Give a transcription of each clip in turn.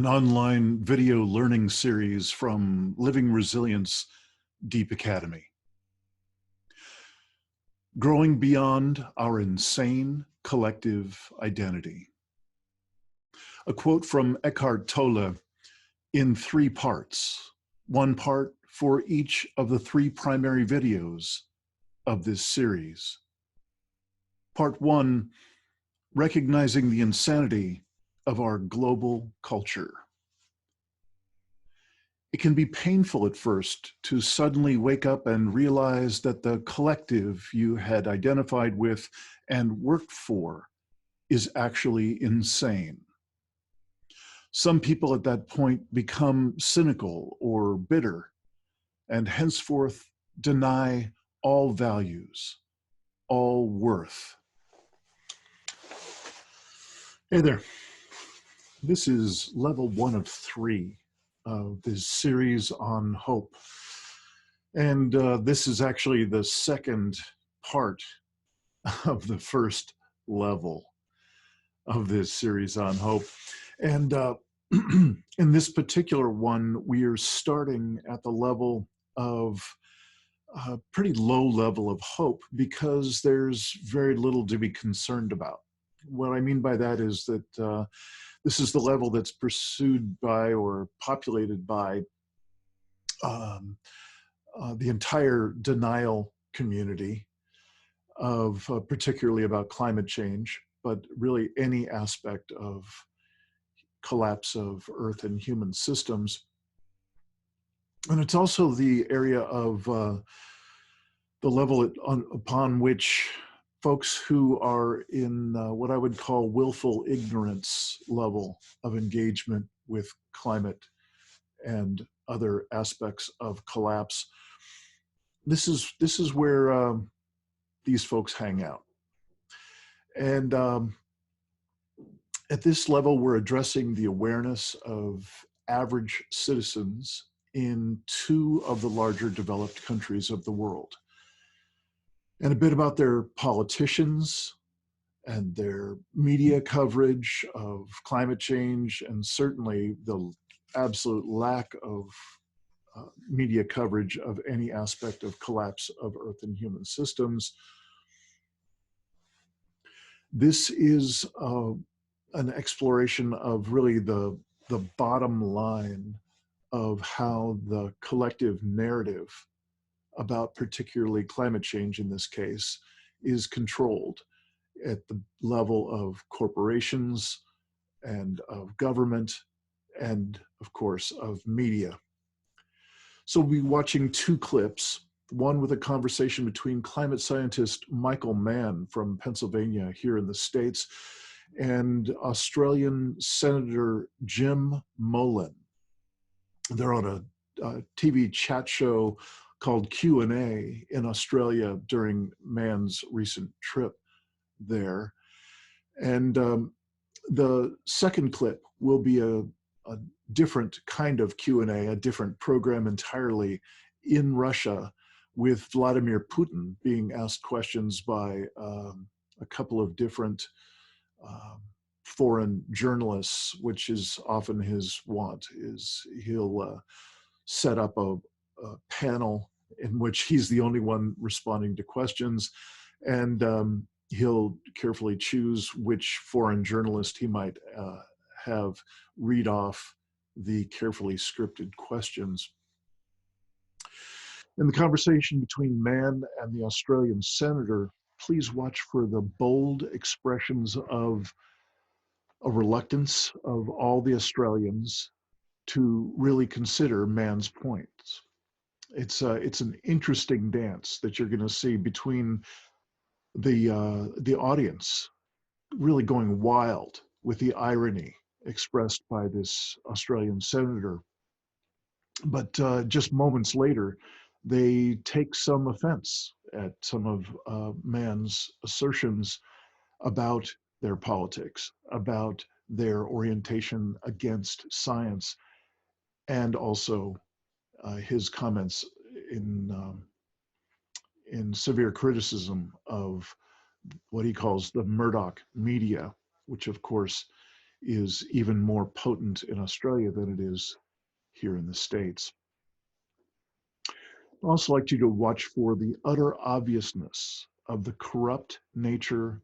an online video learning series from Living Resilience Deep Academy. Growing beyond our insane collective identity. A quote from Eckhart Tolle in 3 parts, 1 part for each of the 3 primary videos of this series. Part 1, recognizing the insanity of our global culture. It can be painful at first to suddenly wake up and realize that the collective you had identified with and worked for is actually insane. Some people at that point become cynical or bitter and henceforth deny all values, all worth. Hey there. This is level 1 of 3 of this series on hope. And this is actually the second part of the first level of this series on hope. And in this particular one, we are starting at the level of a pretty low level of hope because there's very little to be concerned about. What I mean by that is that this is the level that's pursued by or populated by the entire denial community of particularly about climate change, but really any aspect of collapse of Earth and human systems. And it's also the area of the level upon which folks who are in what I would call willful ignorance level of engagement with climate and other aspects of collapse. This is where these folks hang out. And at this level, we're addressing the awareness of average citizens in 2 of the larger developed countries of the world, and a bit about their politicians and their media coverage of climate change, and certainly the absolute lack of media coverage of any aspect of collapse of Earth and human systems. This is an exploration of really the bottom line of how the collective narrative about particularly climate change in this case is controlled at the level of corporations and of government and of course of media. So we'll be watching 2 clips, one with a conversation between climate scientist Michael Mann from Pennsylvania here in the States and Australian Senator Jim Mullen. They're on a TV chat show called Q&A in Australia during Mann's recent trip there. And the second clip will be a different kind of Q&A, a different program entirely in Russia, with Vladimir Putin being asked questions by a couple of different foreign journalists, which is often his wont. Is he'll set up a panel in which he's the only one responding to questions, and he'll carefully choose which foreign journalist he might have read off the carefully scripted questions. In the conversation between Mann and the Australian senator, please watch for the bold expressions of a reluctance of all the Australians to really consider Mann's points. It's an interesting dance that you're going to see between the audience really going wild with the irony expressed by this Australian senator. But just moments later, they take some offense at some of Mann's assertions about their politics, about their orientation against science, and also his comments in severe criticism of what he calls the Murdoch media, which of course is even more potent in Australia than it is here in the States. I'd also like you to watch for the utter obviousness of the corrupt nature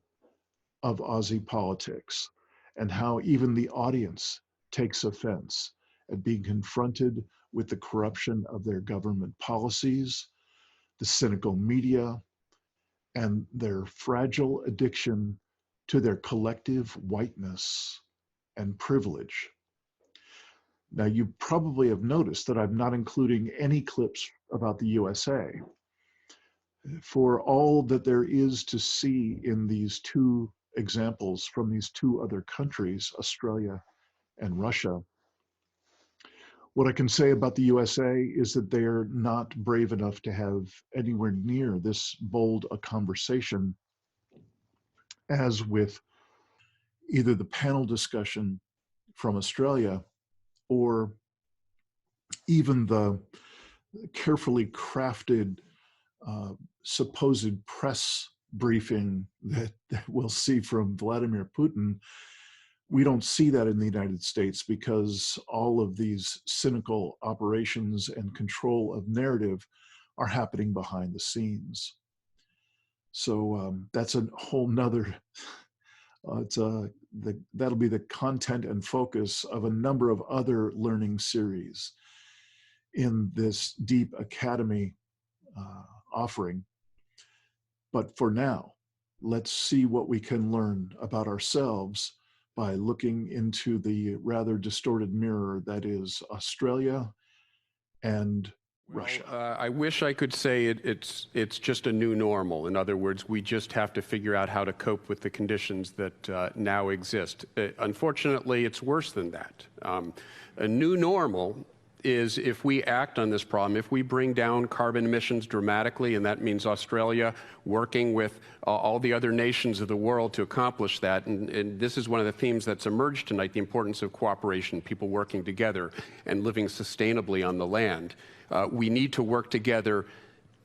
of Aussie politics and how even the audience takes offense at being confronted with the corruption of their government policies, the cynical media, and their fragile addiction to their collective whiteness and privilege. Now, you probably have noticed that I'm not including any clips about the USA. For all that there is to see in these two examples from these two other countries, Australia and Russia, what I can say about the USA is that they're not brave enough to have anywhere near this bold a conversation as with either the panel discussion from Australia or even the carefully crafted supposed press briefing that we'll see from Vladimir Putin. We don't see that in the United States because all of these cynical operations and control of narrative are happening behind the scenes. So that's a whole nother, that'll be the content and focus of a number of other learning series in this Deep Academy offering. But for now, let's see what we can learn about ourselves by looking into the rather distorted mirror that is Australia and Russia. I wish I could say it's just a new normal. In other words, we just have to figure out how to cope with the conditions that now exist. Unfortunately, it's worse than that. A new normal is if we act on this problem, if we bring down carbon emissions dramatically, and that means Australia working with all the other nations of the world to accomplish that, and this is one of the themes that's emerged tonight, the importance of cooperation, people working together and living sustainably on the land. We need to work together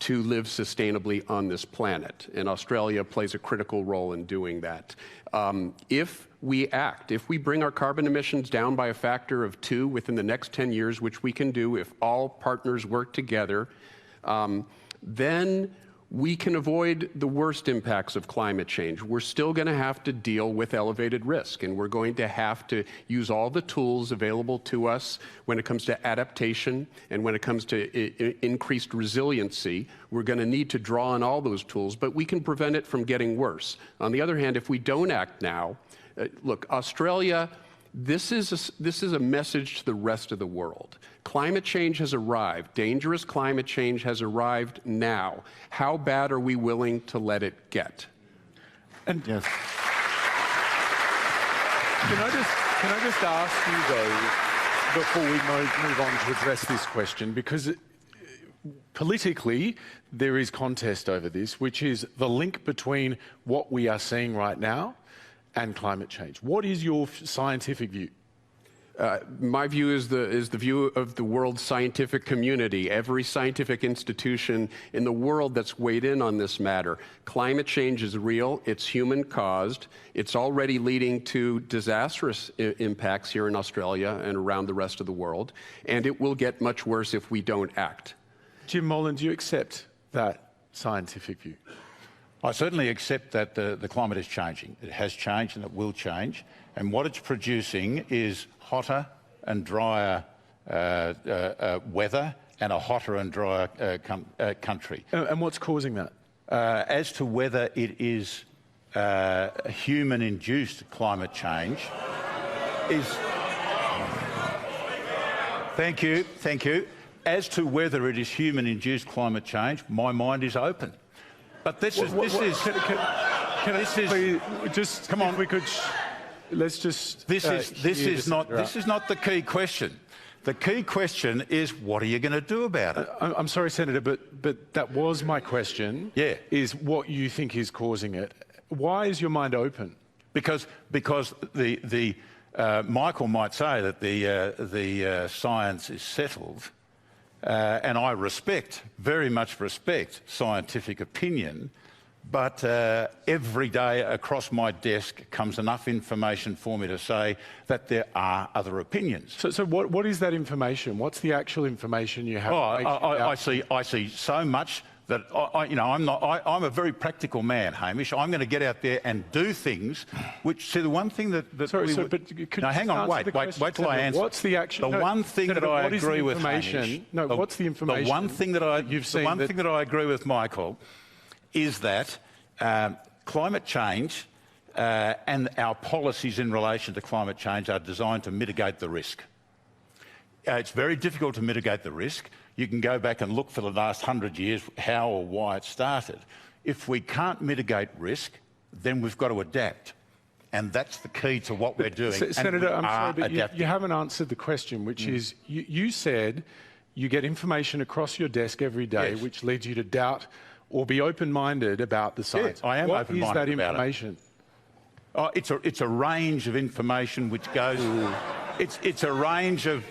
to live sustainably on this planet, and Australia plays a critical role in doing that. If we act, if we bring our carbon emissions down by a factor of 2 within the next 10 years, which we can do if all partners work together, then we can avoid the worst impacts of climate change. We're still going to have to deal with elevated risk, and we're going to have to use all the tools available to us when it comes to adaptation and when it comes to increased resiliency. We're going to need to draw on all those tools, but we can prevent it from getting worse. On the other hand, if we don't act now, look, Australia, this is a message to the rest of the world. Climate change has arrived. Dangerous climate change has arrived now. How bad are we willing to let it get? And yes. Can I just ask you, though, before we move on to address this question, because politically there is contest over this, which is the link between what we are seeing right now and climate change. What is your scientific view? My view is the view of the world scientific community, every scientific institution in the world that's weighed in on this matter. Climate change is real, it's human-caused, it's already leading to disastrous impacts here in Australia and around the rest of the world, and it will get much worse if we don't act. Jim Molan, do you accept that scientific view? I certainly accept that the climate is changing. It has changed and it will change. And what it's producing is hotter and drier weather and a hotter and drier country. And what's causing that? As to whether it is human-induced climate change is... Thank you. As to whether it is human-induced climate change, my mind is open. But this is... Come on, we could... Let's just... This is not the key question. The key question is, what are you going to do about it? I'm sorry, Senator, but that was my question. Yeah. Is what you think is causing it. Why is your mind open? Because the Michael might say that the science is settled, and I very much respect scientific opinion, but every day across my desk comes enough information for me to say that there are other opinions. So what is that information? What's the actual information you have? I see so much that I'm a very practical man, Hamish. I'm going to get out there and do things which, see, the one thing that hang on, wait till I answer. What's the actual? The one thing that I agree with Hamish. No, what's the information? The one thing that I agree with Michael is that climate change and our policies in relation to climate change are designed to mitigate the risk. It's very difficult to mitigate the risk. You can go back and look for the last 100 years how or why it started. If we can't mitigate risk, then we've got to adapt. And that's the key to what we're doing. Senator, I'm sorry, but you haven't answered the question, which is, you said you get information across your desk every day, yes, which leads you to doubt or be open-minded about the science. Yes, I am open-minded. What is that information? It's a range of information which goes... It's a range of...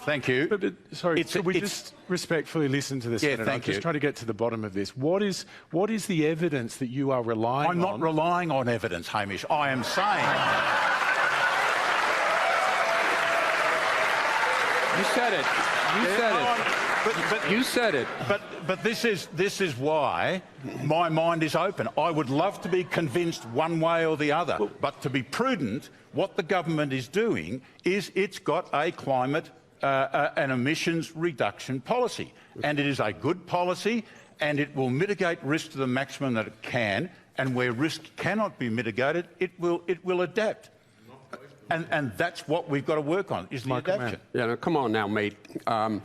Thank you. But sorry, could we just respectfully listen to this, yeah, Senator? I'm just trying to get to the bottom of this. What is the evidence that you are relying on? I'm not relying on evidence, Hamish. I am saying... You said it. You said it. You said it. But this is why my mind is open. I would love to be convinced one way or the other. But to be prudent, what the government is doing is it's got a climate an emissions reduction policy. And it is a good policy, and it will mitigate risk to the maximum that it can. And where risk cannot be mitigated, it will adapt. And that's what we've got to work on, is the adaptation. Yeah, no, come on now, mate. And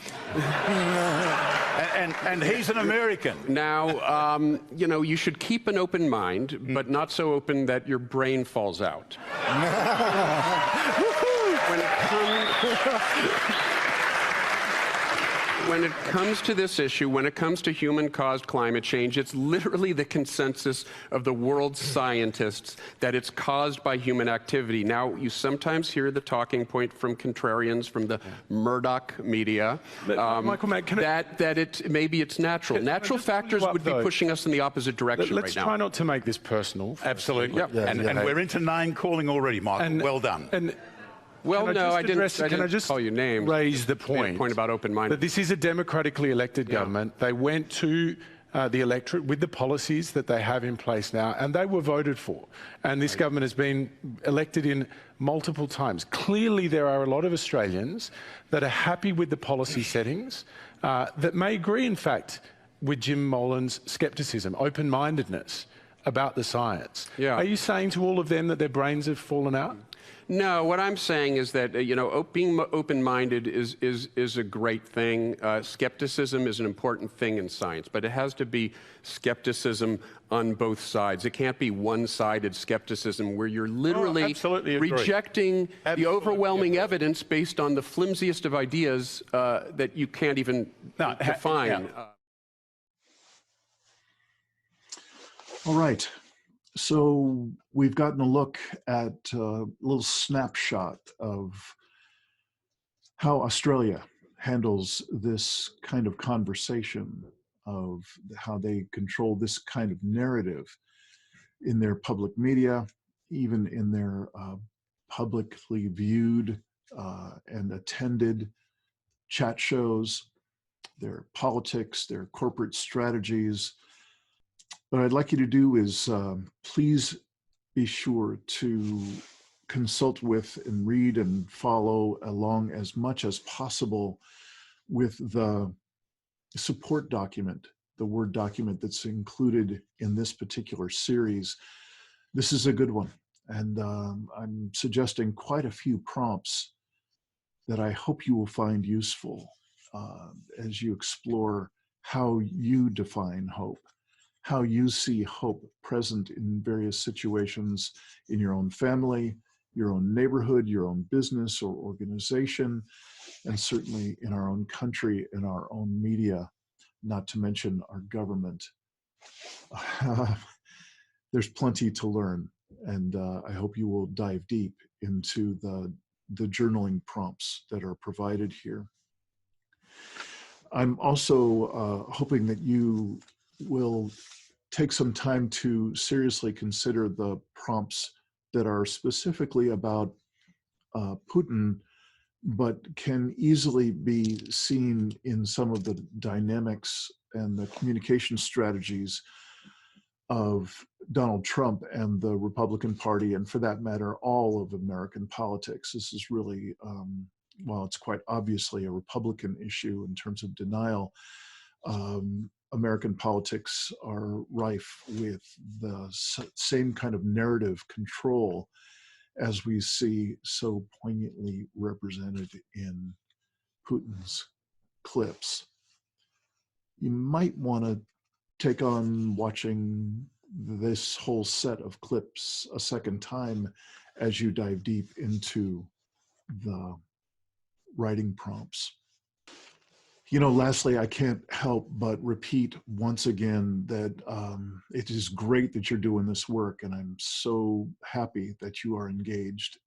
he's an American. Now, you know, you should keep an open mind, but not so open that your brain falls out. When it comes to this issue, when it comes to human-caused climate change, it's literally the consensus of the world's scientists that it's caused by human activity. Now, you sometimes hear the talking point from contrarians, from the Murdoch media, Michael, maybe it's natural. Natural factors would be pushing us in the opposite direction right now. Let's try not to make this personal. Absolutely. Yep. And we're into name-calling already, Michael. Well done. Well, no, I didn't call you names. Raise the point about open-minded. But this is a democratically elected government. They went to the electorate with the policies that they have in place now, and they were voted for. And this government has been elected in multiple times. Clearly, there are a lot of Australians that are happy with the policy settings, that may agree, in fact, with Jim Molan's scepticism, open-mindedness about the science. Yeah. Are you saying to all of them that their brains have fallen out? No, what I'm saying is that, you know, being open-minded is a great thing. Skepticism is an important thing in science, but it has to be skepticism on both sides. It can't be one-sided skepticism where you're literally rejecting the overwhelming evidence based on the flimsiest of ideas that you can't even define. All right. So we've gotten a look at a little snapshot of how Australia handles this kind of conversation, of how they control this kind of narrative in their public media, even in their publicly viewed and attended chat shows, their politics, their corporate strategies. What I'd like you to do is please be sure to consult with and read and follow along as much as possible with the support document, the Word document that's included in this particular series. This is a good one, and I'm suggesting quite a few prompts that I hope you will find useful as you explore how you define hope, how you see hope present in various situations in your own family, your own neighborhood, your own business or organization, and certainly in our own country, in our own media, not to mention our government. There's plenty to learn, and I hope you will dive deep into the journaling prompts that are provided here. I'm also hoping that you will take some time to seriously consider the prompts that are specifically about Putin, but can easily be seen in some of the dynamics and the communication strategies of Donald Trump and the Republican Party, and for that matter, all of American politics. This is really, while it's quite obviously a Republican issue in terms of denial, American politics are rife with the same kind of narrative control as we see so poignantly represented in Putin's clips. You might want to take on watching this whole set of clips a second time as you dive deep into the writing prompts. You know, lastly, I can't help but repeat once again that it is great that you're doing this work, and I'm so happy that you are engaged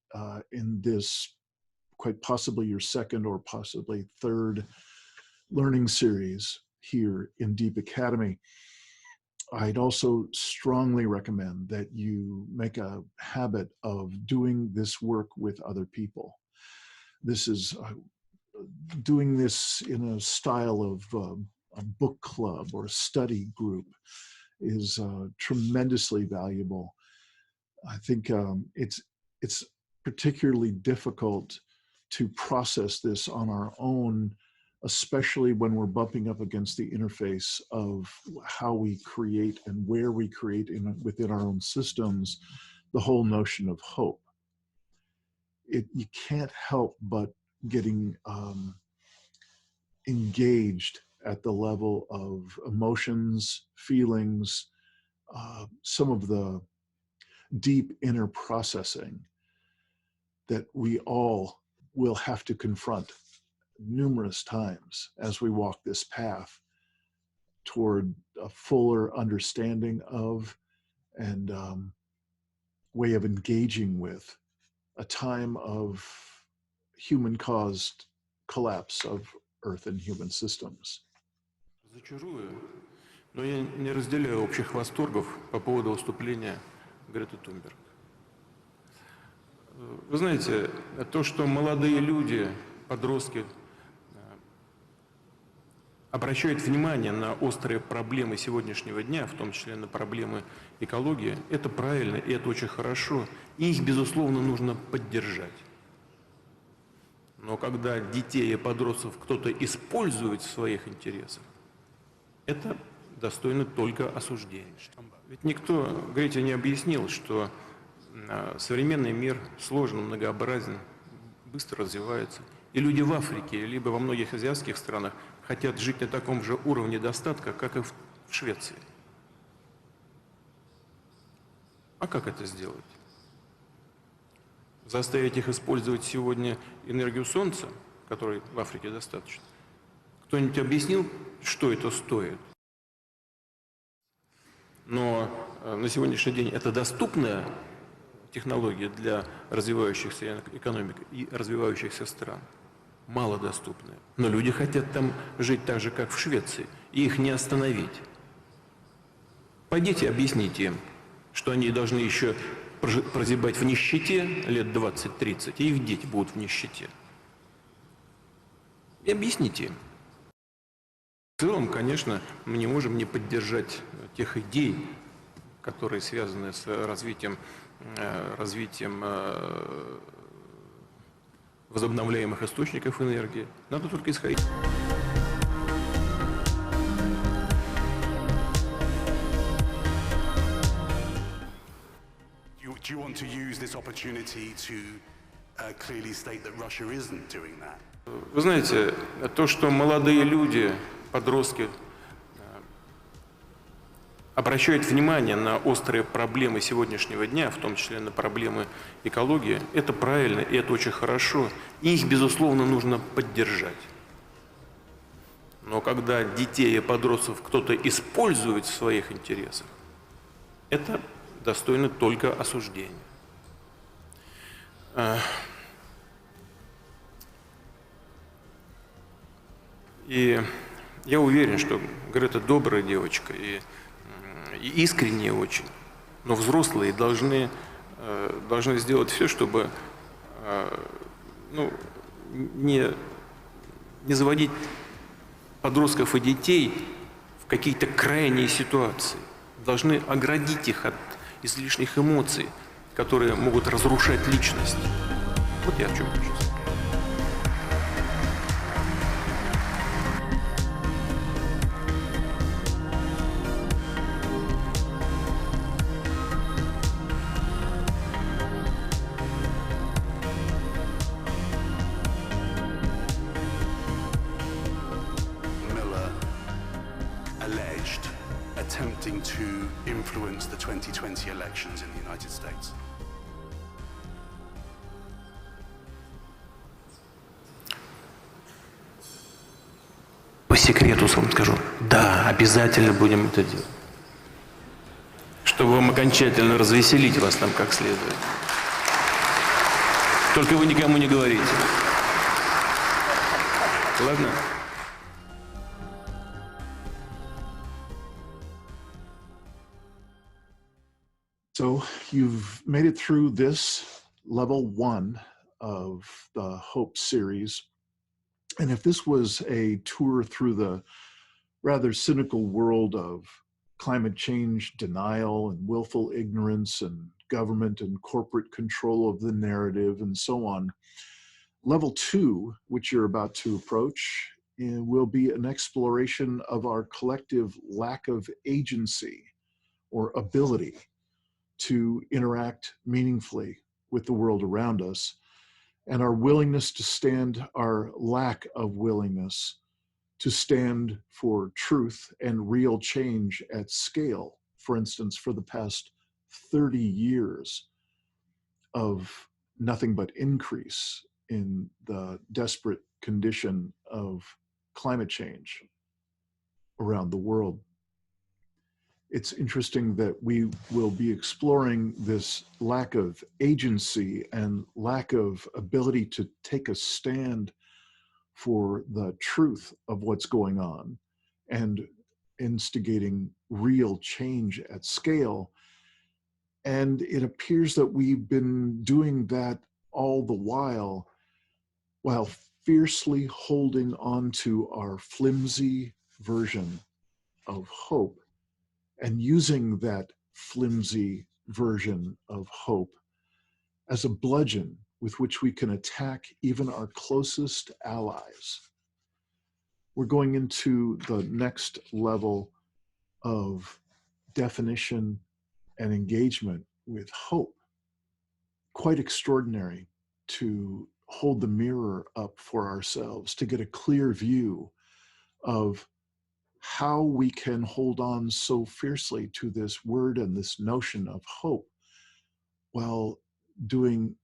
in this, quite possibly your second or possibly third learning series here in Deep Academy. I'd also strongly recommend that you make a habit of doing this work with other people. This is doing this in a style of a book club or a study group is tremendously valuable. I think it's particularly difficult to process this on our own, especially when we're bumping up against the interface of how we create and where we create within our own systems, the whole notion of hope. You can't help but getting engaged at the level of emotions, feelings, some of the deep inner processing that we all will have to confront numerous times as we walk this path toward a fuller understanding of and way of engaging with a time of human-caused collapse of Earth and human systems. Зачарую, но я не разделяю общих восторгов по поводу выступления Греты Тунберг. Вы знаете, то, что молодые люди, подростки, обращают внимание на острые проблемы сегодняшнего дня, в том числе на проблемы экологии, это правильно и это очень хорошо, и их, безусловно, нужно поддержать. Но когда детей и подростков кто-то использует в своих интересах, это достойно только осуждения. Ведь никто Грете не объяснил, что современный мир сложен, многообразен, быстро развивается. И люди в Африке, либо во многих азиатских странах хотят жить на таком же уровне достатка, как и в Швеции. А как это сделать? Заставить их использовать сегодня энергию Солнца, которой в Африке достаточно? Кто-нибудь объяснил, что это стоит? Но на сегодняшний день это доступная технология для развивающихся экономик и развивающихся стран. Малодоступная. Но люди хотят там жить так же, как в Швеции, и их не остановить. Пойдите, объясните им, что они должны еще прозябать в нищете лет 20-30, и их дети будут в нищете. И объясните им. В целом, конечно, мы не можем не поддержать тех идей, которые связаны с развитием возобновляемых источников энергии. Надо только исходить. Do you want to use this opportunity to clearly state that Russia isn't doing that? Вы знаете, то, что молодые люди, подростки, обращают внимание на острые проблемы сегодняшнего дня, в том числе на проблемы экологии, это правильно и это очень хорошо, и их, безусловно, нужно поддержать. Но когда детей и подростков кто-то использует в своих интересах, это достойно только осуждения. И я уверен, что Грета добрая девочка, и искренние очень. Но взрослые должны сделать все, чтобы ну, не заводить подростков и детей в какие-то крайние ситуации. Должны оградить их от излишних эмоций, которые могут разрушать личность. Вот я о чем хочу сказать. Alleged attempting to influence the 2020 elections in the United States. По секрету вам скажу, да, обязательно будем это делать. Чтобы вам окончательно развеселить вас там как следует. Только вы никому не говорите. Ладно? So you've made it through this level 1 of the Hope series. And if this was a tour through the rather cynical world of climate change denial and willful ignorance and government and corporate control of the narrative and so on, level 2, which you're about to approach, will be an exploration of our collective lack of agency or ability to interact meaningfully with the world around us, and our willingness to stand, our lack of willingness to stand for truth and real change at scale. For instance, for the past 30 years of nothing but increase in the desperate condition of climate change around the world. It's interesting that we will be exploring this lack of agency and lack of ability to take a stand for the truth of what's going on and instigating real change at scale. And it appears that we've been doing that all the while fiercely holding on to our flimsy version of hope, and using that flimsy version of hope as a bludgeon with which we can attack even our closest allies. We're going into the next level of definition and engagement with hope. Quite extraordinary to hold the mirror up for ourselves, to get a clear view of how we can hold on so fiercely to this word and this notion of hope while doing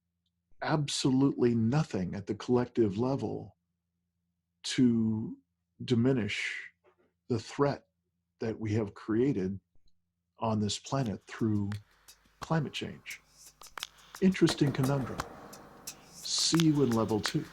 absolutely nothing at the collective level to diminish the threat that we have created on this planet through climate change. Interesting conundrum. See you in level 2.